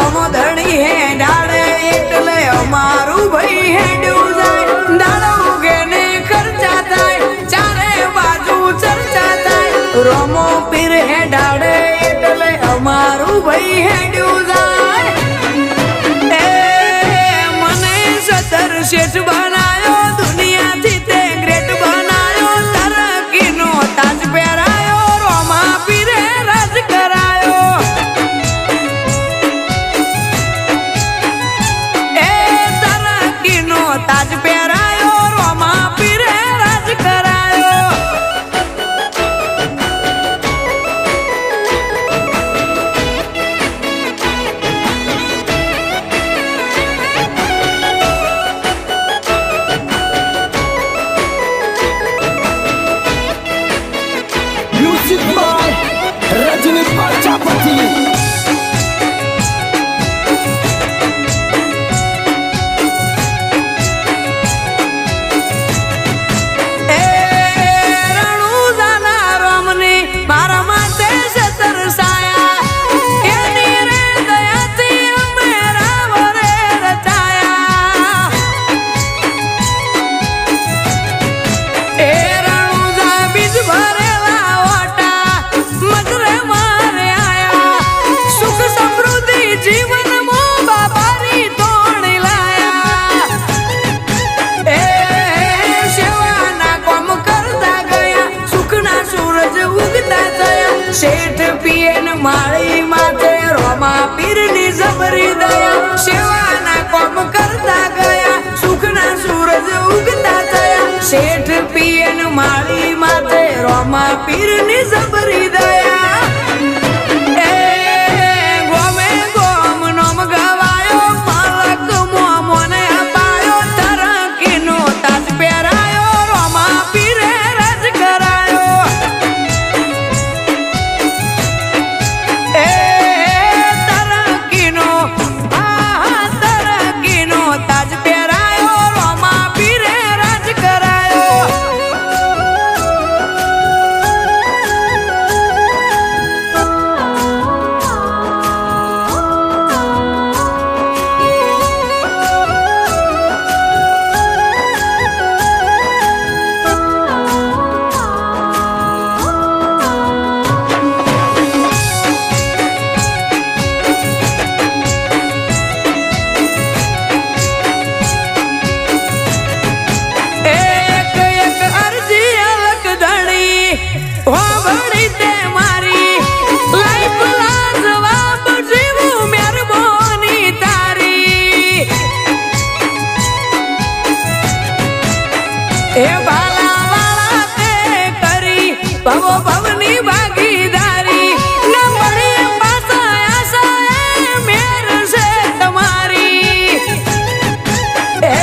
રોમો ધણી હે ડાળે એટલે અમારું ભાઈ હેડ્યું જાય દાડો ઉગે ને ખર્ચા થાય ચારે બાજુ ચર્ચા થાય રોમો પીર હે ડાળે એટલે અમારું ભાઈ હેડ્યું જાય એ મને સતર શેઠ બનાયો દુનિયાથી તે ગ્રેટ બનાયો તરકીનો તાજ પહેરાયો રોમા પીરે રાજ કરાયો એ તરકીનો તાજ પહેરાયો રોમા પીરે રાજ કરાયો Music by Rajini Prajapati. એ રણુજાના રોમની મારા માટે સતર સાયા એની રે દયાથી અમે રાવરે રચાયા એ રણુજા બીજ ભરેલા ઓટા મજરે મારે આયા સુખ સમૃદ્ધિ જીવન મો બાબારી તોડી લાયા એ સેવાના કામ કરતા ગયા સુખના સૂરજ ઉગતા થયા શેઠ પીએન માળી માથે રોમા પીરની જબરી દયા સેવાના કામ કરતા ગયા સુખના સૂરજ ઉગતા થયા શેઠ પીએન માળી માથે રોમા પીરની જબરી દયા એ ગોમે ગોમ નોમ ગવાયો માલક મોને અપાયો તરકીનો તાજ પહેરાયો રોમા પીરે રાજ કરાયો એ તરકીનો તાજ પહેરાયો રોમા પીરે રાજ કરાયો એક એક અરજી અલગ ધણી હોબળી તે મારી લાઈફ લા જવાબ જીવું મહેરબાની તારી એ બાલા વાળા તે કરી ભવો ભવની ભાગીદારી ન મળી પાછા આશા મેર છે તમારી એ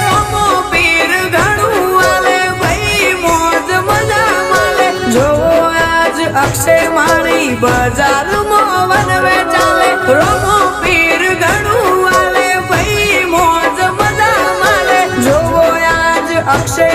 રોમો પીર ઘણું આલે ભાઈ મોજ મજા માલે જો આજ અક્ષય મારી બજારમાં વનવે ચાલે રોમો પીર ઘણું આલે ભાઈ મોજ મજા માલે જો આજ અક્ષય